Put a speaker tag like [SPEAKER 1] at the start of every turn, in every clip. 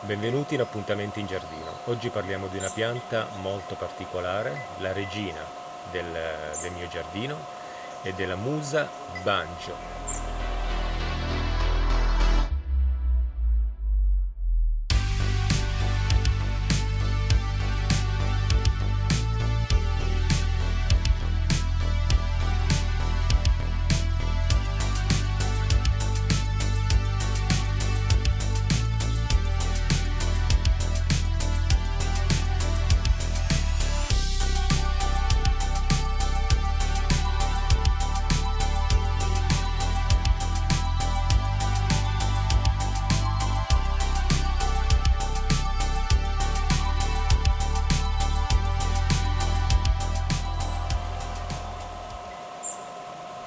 [SPEAKER 1] Benvenuti in Appuntamenti in Giardino. Oggi parliamo di una pianta molto particolare, la regina del mio giardino, e della Musa Banjo.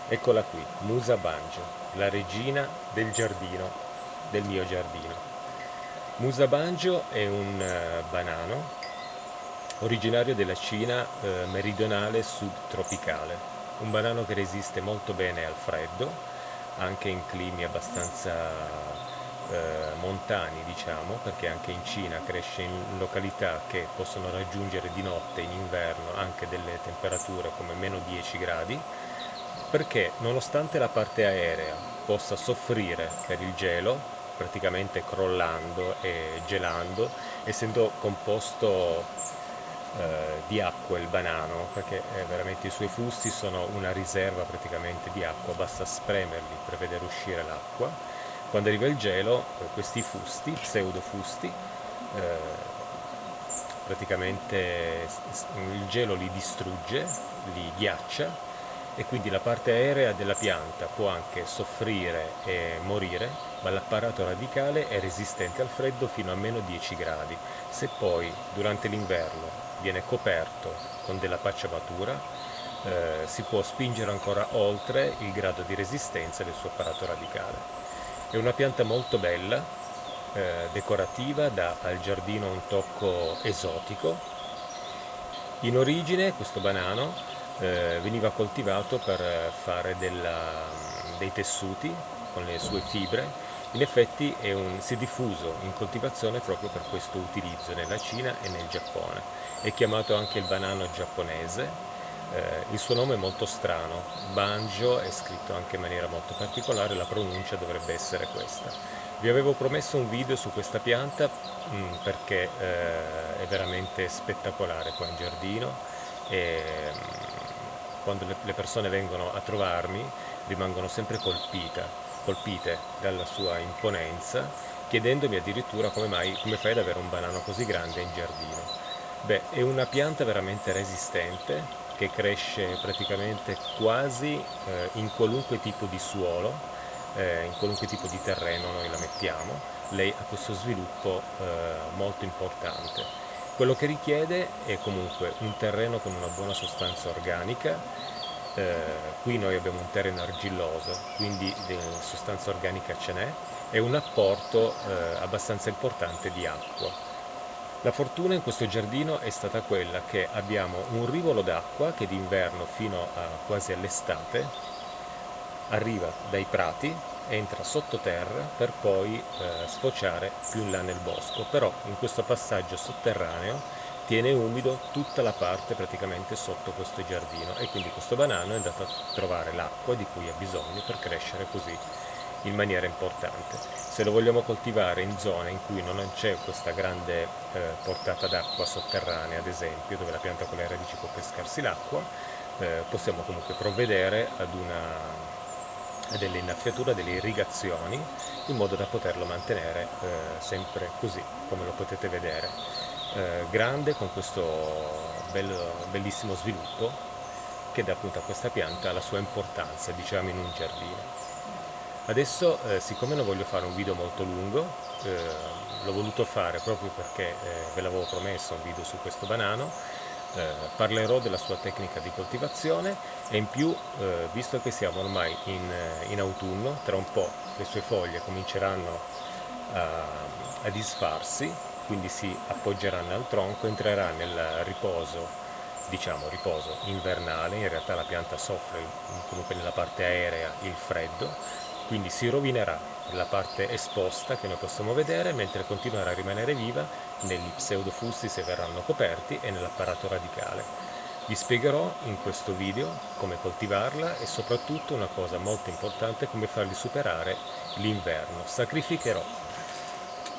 [SPEAKER 1] Eccola qui, Musa Banjo, la regina del giardino, del mio giardino. Musa Banjo è un banano originario della Cina meridionale subtropicale, un banano che resiste molto bene al freddo, anche in climi abbastanza montani, diciamo, perché anche in Cina cresce in località che possono raggiungere di notte in inverno anche delle temperature come meno 10 gradi, perché nonostante la parte aerea possa soffrire per il gelo, praticamente crollando e gelando, essendo composto di acqua il banano, perché veramente i suoi fusti sono una riserva praticamente di acqua, basta spremerli per vedere uscire l'acqua. Quando arriva il gelo, questi fusti, pseudofusti, praticamente il gelo li distrugge, li ghiaccia, e quindi la parte aerea della pianta può anche soffrire e morire, ma l'apparato radicale è resistente al freddo fino a meno 10 gradi. Se poi durante l'inverno viene coperto con della pacciamatura, si può spingere ancora oltre il grado di resistenza del suo apparato radicale. È una pianta molto bella, decorativa, dà al giardino un tocco esotico. In origine questo banano veniva coltivato per fare dei tessuti con le sue fibre. In effetti si è diffuso in coltivazione proprio per questo utilizzo nella Cina e nel Giappone. È chiamato anche il banano giapponese. Il suo nome è molto strano, Banjo è scritto anche in maniera molto particolare, la pronuncia dovrebbe essere questa. Vi avevo promesso un video su questa pianta perché è veramente spettacolare qua in giardino e quando le persone vengono a trovarmi rimangono sempre colpite dalla sua imponenza, chiedendomi addirittura come fai ad avere un banano così grande in giardino. Beh, è una pianta veramente resistente che cresce praticamente quasi in qualunque tipo di suolo, in qualunque tipo di terreno noi la mettiamo. Lei ha questo sviluppo molto importante. Quello che richiede è comunque un terreno con una buona sostanza organica. Qui noi abbiamo un terreno argilloso, quindi sostanza organica ce n'è, e un apporto abbastanza importante di acqua. La fortuna in questo giardino è stata quella che abbiamo un rivolo d'acqua che d'inverno fino a quasi all'estate arriva dai prati, entra sottoterra per poi sfociare più in là nel bosco, però in questo passaggio sotterraneo tiene umido tutta la parte praticamente sotto questo giardino, e quindi questo banano è andato a trovare l'acqua di cui ha bisogno per crescere così in maniera importante. Se lo vogliamo coltivare in zone in cui non c'è questa grande portata d'acqua sotterranea, ad esempio, dove la pianta con le radici può pescarsi l'acqua, possiamo comunque provvedere a delle innaffiature, delle irrigazioni, in modo da poterlo mantenere sempre così, come lo potete vedere, grande, con questo bellissimo sviluppo che dà appunto a questa pianta la sua importanza, diciamo, in un giardino. Adesso, siccome non voglio fare un video molto lungo, l'ho voluto fare proprio perché ve l'avevo promesso un video su questo banano. Parlerò della sua tecnica di coltivazione e in più, visto che siamo ormai in autunno, tra un po' le sue foglie cominceranno a disfarsi, quindi si appoggeranno al tronco, entrerà nel riposo, diciamo riposo invernale. In realtà la pianta soffre comunque nella parte aerea il freddo, quindi si rovinerà la parte esposta che noi possiamo vedere, mentre continuerà a rimanere viva negli pseudofusti se verranno coperti e nell'apparato radicale. Vi spiegherò in questo video come coltivarla e soprattutto una cosa molto importante, come farli superare l'inverno. Sacrificherò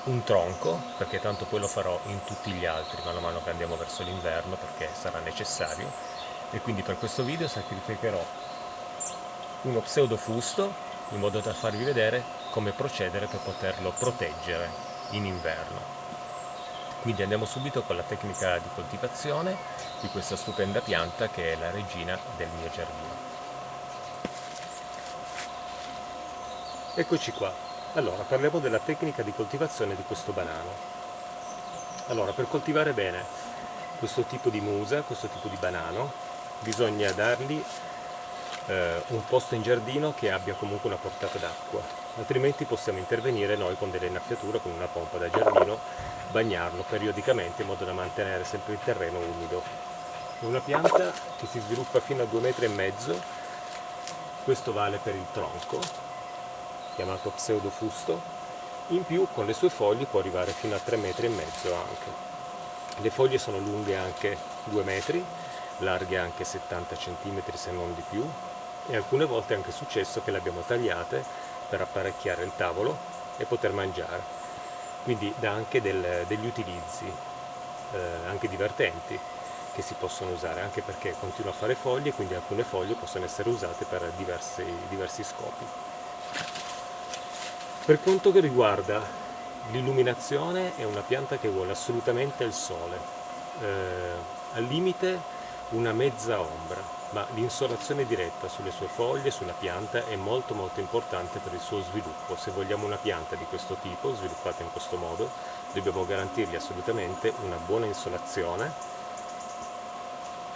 [SPEAKER 1] un tronco, perché tanto poi lo farò in tutti gli altri man mano che andiamo verso l'inverno, perché sarà necessario, e quindi per questo video sacrificherò uno pseudofusto in modo da farvi vedere come procedere per poterlo proteggere in inverno. Quindi andiamo subito con la tecnica di coltivazione di questa stupenda pianta che è la regina del mio giardino. Eccoci qua. Allora, parliamo della tecnica di coltivazione di questo banano. Allora, per coltivare bene questo tipo di musa, questo tipo di banano, bisogna dargli un posto in giardino che abbia comunque una portata d'acqua, altrimenti possiamo intervenire noi con delle innaffiature, con una pompa da giardino, bagnarlo periodicamente in modo da mantenere sempre il terreno umido. È una pianta che si sviluppa fino a 2,5 metri, questo vale per il tronco, chiamato pseudofusto, in più con le sue foglie può arrivare fino a 3,5 metri anche. Le foglie sono lunghe anche 2 metri, larghe anche 70 cm se non di più, e alcune volte è anche successo che le abbiamo tagliate per apparecchiare il tavolo e poter mangiare. Quindi dà anche degli utilizzi anche divertenti che si possono usare, anche perché continua a fare foglie, quindi alcune foglie possono essere usate per diversi scopi. Per quanto riguarda l'illuminazione, è una pianta che vuole assolutamente il sole, al limite una mezza ombra, ma l'insolazione diretta sulle sue foglie, sulla pianta, è molto importante per il suo sviluppo. Se vogliamo una pianta di questo tipo, sviluppata in questo modo, dobbiamo garantirgli assolutamente una buona insolazione,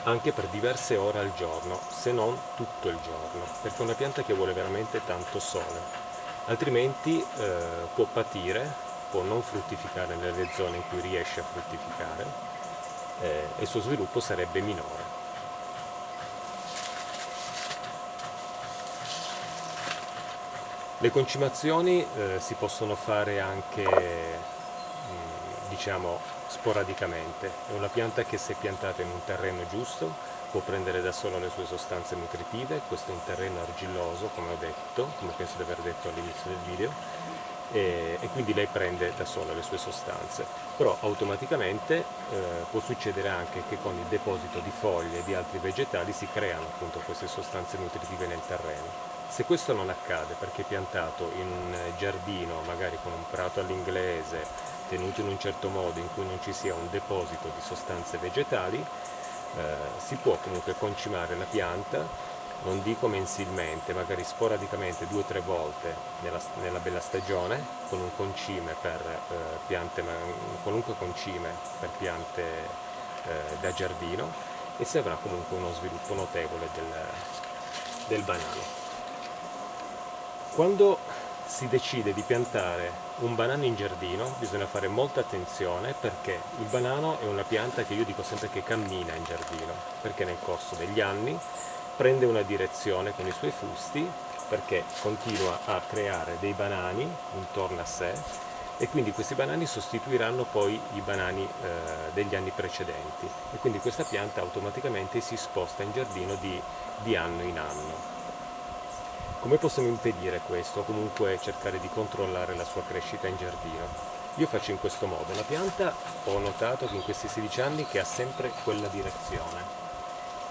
[SPEAKER 1] anche per diverse ore al giorno, se non tutto il giorno, perché è una pianta che vuole veramente tanto sole, altrimenti può patire, può non fruttificare nelle zone in cui riesce a fruttificare, e il suo sviluppo sarebbe minore. Le concimazioni si possono fare anche diciamo sporadicamente. È una pianta che, se piantata in un terreno giusto, può prendere da sola le sue sostanze nutritive. Questo è un terreno argilloso, come ho detto, come penso di aver detto all'inizio del video, e quindi lei prende da sola le sue sostanze, però automaticamente può succedere anche che con il deposito di foglie e di altri vegetali si creano appunto queste sostanze nutritive nel terreno. Se questo non accade perché è piantato in un giardino, magari con un prato all'inglese, tenuto in un certo modo, in cui non ci sia un deposito di sostanze vegetali, si può comunque concimare la pianta, non dico mensilmente, magari sporadicamente 2 o 3 volte nella bella stagione, con un concime per piante, qualunque concime per piante da giardino, e si avrà comunque uno sviluppo notevole del banano. Quando si decide di piantare un banano in giardino bisogna fare molta attenzione, perché il banano è una pianta che io dico sempre che cammina in giardino, perché nel corso degli anni prende una direzione con i suoi fusti, perché continua a creare dei banani intorno a sé, e quindi questi banani sostituiranno poi i banani degli anni precedenti, e quindi questa pianta automaticamente si sposta in giardino di anno in anno. Come possiamo impedire questo, o comunque cercare di controllare la sua crescita in giardino? Io faccio in questo modo. La pianta, ho notato che in questi 16 anni che ha sempre quella direzione,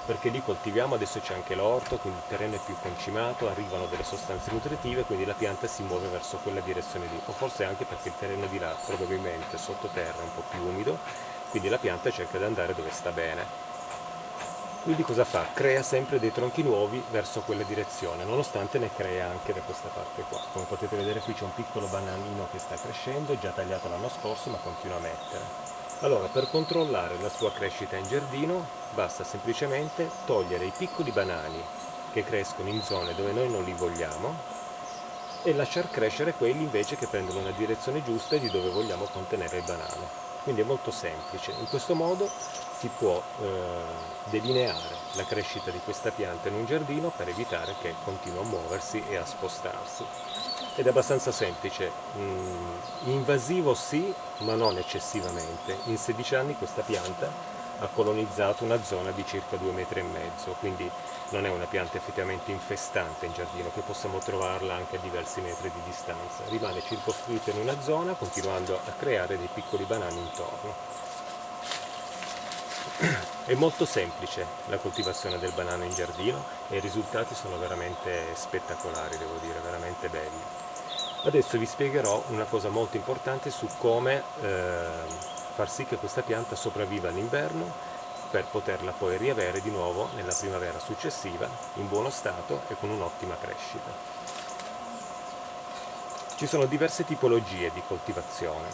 [SPEAKER 1] perché lì coltiviamo, adesso c'è anche l'orto, quindi il terreno è più concimato, arrivano delle sostanze nutritive, quindi la pianta si muove verso quella direzione lì, o forse anche perché il terreno di là probabilmente sottoterra è un po' più umido, quindi la pianta cerca di andare dove sta bene. Quindi cosa fa? Crea sempre dei tronchi nuovi verso quella direzione, nonostante ne crea anche da questa parte qua. Come potete vedere, qui c'è un piccolo bananino che sta crescendo, già tagliato l'anno scorso, ma continua a mettere. Allora, per controllare la sua crescita in giardino basta semplicemente togliere i piccoli banani che crescono in zone dove noi non li vogliamo e lasciar crescere quelli invece che prendono una direzione giusta di dove vogliamo contenere il banano. Quindi è molto semplice. In questo modo si può delineare la crescita di questa pianta in un giardino per evitare che continui a muoversi e a spostarsi. ed è abbastanza semplice. Invasivo sì, ma non eccessivamente. In 16 anni questa pianta ha colonizzato una zona di circa 2,5 metri, quindi non è una pianta effettivamente infestante in giardino, che possiamo trovarla anche a diversi metri di distanza. Rimane circoscritta in una zona, continuando a creare dei piccoli banani intorno. È molto semplice la coltivazione del banano in giardino e i risultati sono veramente spettacolari, devo dire, veramente belli. Adesso vi spiegherò una cosa molto importante su come far sì che questa pianta sopravviva all'inverno per poterla poi riavere di nuovo nella primavera successiva in buono stato e con un'ottima crescita. Ci sono diverse tipologie di coltivazione.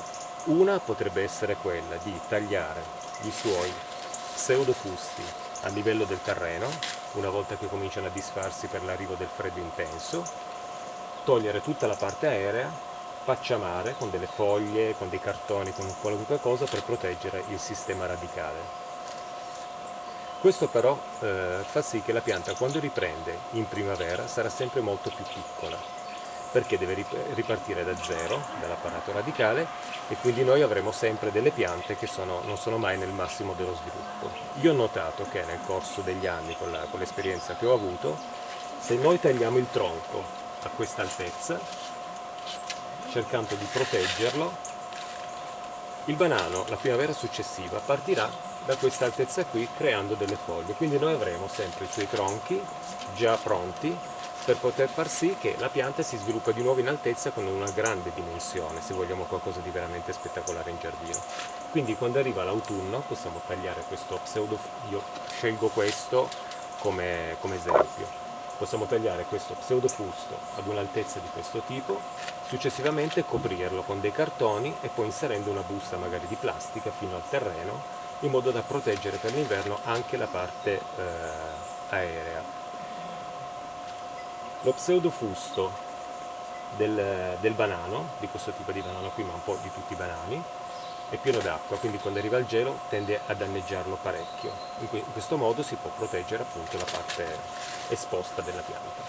[SPEAKER 1] Una potrebbe essere quella di tagliare i suoi pseudofusti a livello del terreno, una volta che cominciano a disfarsi per l'arrivo del freddo intenso, togliere tutta la parte aerea, pacciamare con delle foglie, con dei cartoni, con qualunque cosa per proteggere il sistema radicale. Questo però fa sì che la pianta, quando riprende in primavera, sarà sempre molto più piccola, perché deve ripartire da zero, dall'apparato radicale, e quindi noi avremo sempre delle piante che non sono mai nel massimo dello sviluppo. Io ho notato che nel corso degli anni, con l'esperienza che ho avuto, se noi tagliamo il tronco a questa altezza, cercando di proteggerlo, il banano la primavera successiva partirà da questa altezza qui, creando delle foglie, quindi noi avremo sempre i suoi tronchi già pronti per poter far sì che la pianta si sviluppa di nuovo in altezza con una grande dimensione, se vogliamo qualcosa di veramente spettacolare in giardino. Quindi quando arriva l'autunno possiamo tagliare questo io scelgo questo come esempio. Possiamo tagliare questo pseudofusto ad un'altezza di questo tipo, successivamente coprirlo con dei cartoni e poi inserendo una busta magari di plastica fino al terreno, in modo da proteggere per l'inverno anche la parte aerea. Lo pseudofusto del banano, di questo tipo di banano qui, ma un po' di tutti i banani, è pieno d'acqua, quindi quando arriva il gelo tende a danneggiarlo parecchio. In questo modo si può proteggere appunto la parte esposta della pianta.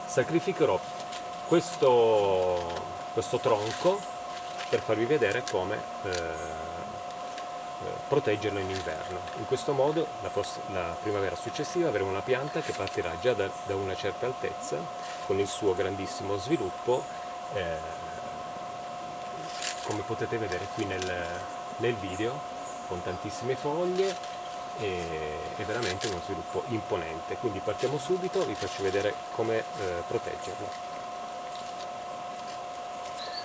[SPEAKER 1] Sacrificherò questo tronco per farvi vedere come proteggerlo in inverno. In questo modo la primavera successiva avremo una pianta che partirà già da una certa altezza, con il suo grandissimo sviluppo, come potete vedere qui nel video, con tantissime foglie e veramente uno sviluppo imponente. Quindi partiamo subito, vi faccio vedere come proteggerlo.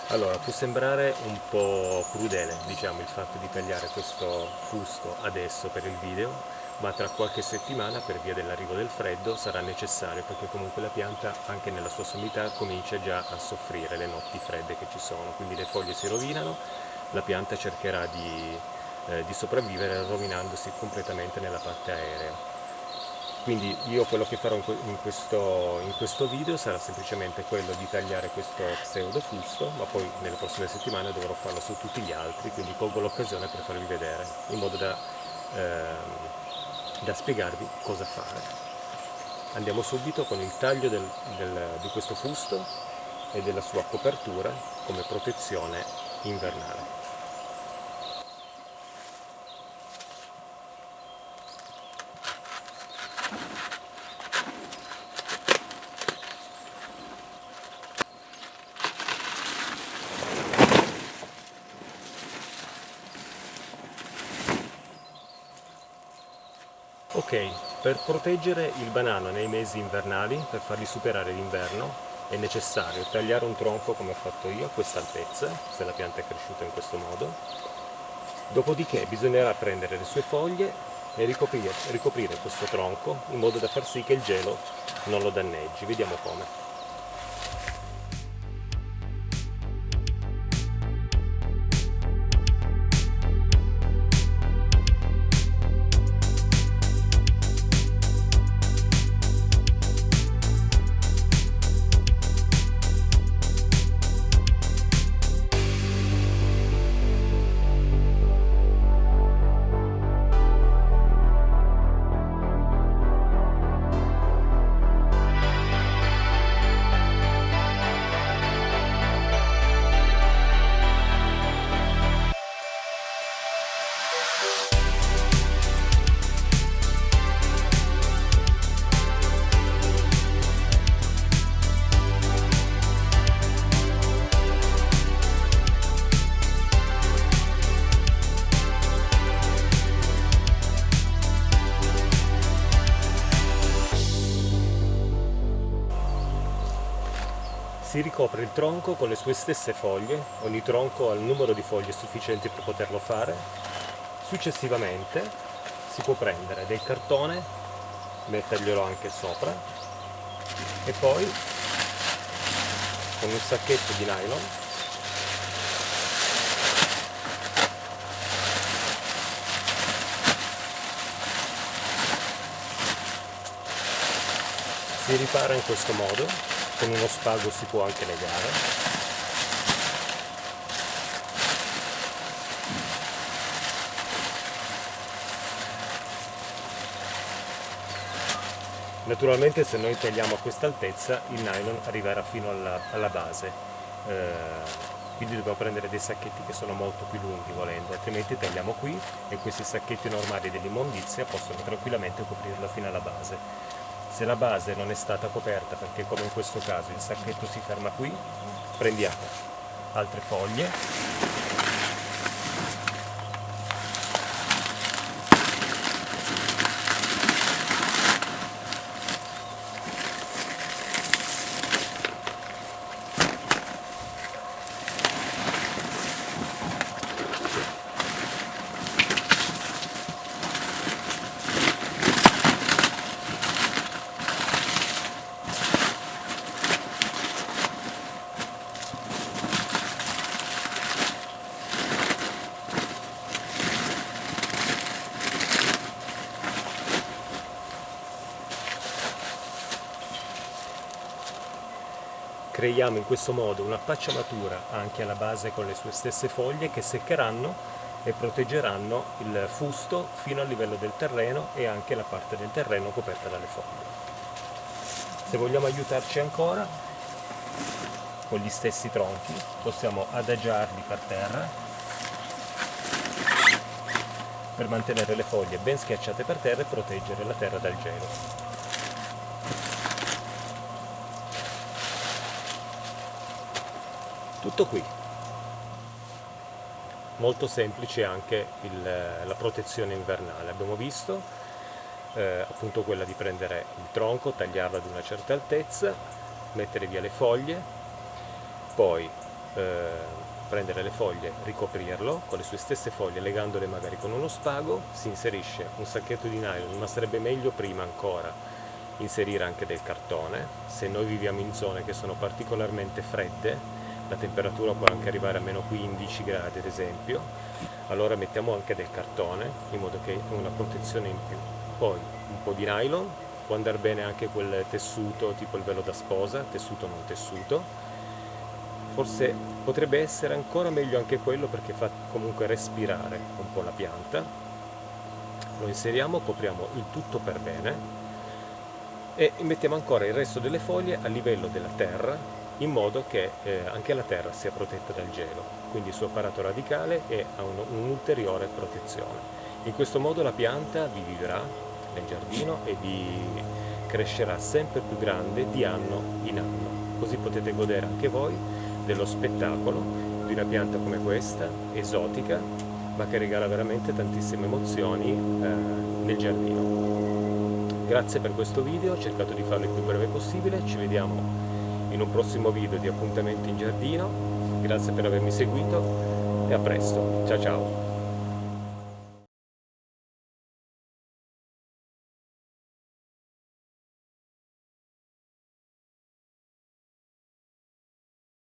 [SPEAKER 1] Allora, può sembrare un po' crudele, diciamo, il fatto di tagliare questo fusto adesso per il video, ma tra qualche settimana, per via dell'arrivo del freddo, sarà necessario, perché comunque la pianta, anche nella sua sommità, comincia già a soffrire le notti fredde che ci sono, quindi le foglie si rovinano, la pianta cercherà di sopravvivere rovinandosi completamente nella parte aerea. Quindi io quello che farò in questo video sarà semplicemente quello di tagliare questo pseudofusto, ma poi nelle prossime settimane dovrò farlo su tutti gli altri, quindi colgo l'occasione per farvi vedere, in modo da spiegarvi cosa fare. Andiamo subito con il taglio di questo fusto e della sua copertura come protezione invernale. Ok, per proteggere il banano nei mesi invernali, per fargli superare l'inverno, è necessario tagliare un tronco come ho fatto io a questa altezza, se la pianta è cresciuta in questo modo. Dopodiché bisognerà prendere le sue foglie e ricoprire questo tronco in modo da far sì che il gelo non lo danneggi. Vediamo come. ricopre il tronco con le sue stesse foglie, ogni tronco ha il numero di foglie sufficienti per poterlo fare. Successivamente si può prendere del cartone, metterglielo anche sopra e poi con un sacchetto di nylon si ripara in questo modo, con uno spago si può anche legare. Naturalmente se noi tagliamo a questa altezza il nylon arriverà fino alla base, quindi dobbiamo prendere dei sacchetti che sono molto più lunghi volendo, altrimenti tagliamo qui e questi sacchetti normali dell'immondizia possono tranquillamente coprirlo fino alla base. Se la base non è stata coperta, perché come in questo caso il sacchetto si ferma qui, prendiamo altre foglie, creiamo in questo modo una pacciamatura anche alla base con le sue stesse foglie che seccheranno e proteggeranno il fusto fino al livello del terreno e anche la parte del terreno coperta dalle foglie. Se vogliamo aiutarci ancora, con gli stessi tronchi possiamo adagiarli per terra per mantenere le foglie ben schiacciate per terra e proteggere la terra dal gelo. Tutto qui. Molto semplice anche la protezione invernale. Abbiamo visto appunto quella di prendere il tronco, tagliarlo ad una certa altezza, mettere via le foglie, poi prendere le foglie, ricoprirlo con le sue stesse foglie, legandole magari con uno spago, si inserisce un sacchetto di nylon, ma sarebbe meglio prima ancora inserire anche del cartone. Se noi viviamo in zone che sono particolarmente fredde, la temperatura può anche arrivare a meno 15 gradi ad esempio, allora mettiamo anche del cartone in modo che è una protezione in più. Poi un po' di nylon, può andare bene anche quel tessuto tipo il velo da sposa, tessuto non tessuto, forse potrebbe essere ancora meglio anche quello perché fa comunque respirare un po' la pianta. Lo inseriamo, copriamo il tutto per bene e mettiamo ancora il resto delle foglie a livello della terra in modo che anche la terra sia protetta dal gelo, quindi il suo apparato radicale ha un'ulteriore protezione. In questo modo la pianta vi vivrà nel giardino e vi crescerà sempre più grande di anno in anno, così potete godere anche voi dello spettacolo di una pianta come questa, esotica, ma che regala veramente tantissime emozioni nel giardino. Grazie per questo video, ho cercato di farlo il più breve possibile, ci vediamo in un prossimo video di appuntamenti in giardino. Grazie per avermi seguito e a presto, ciao ciao!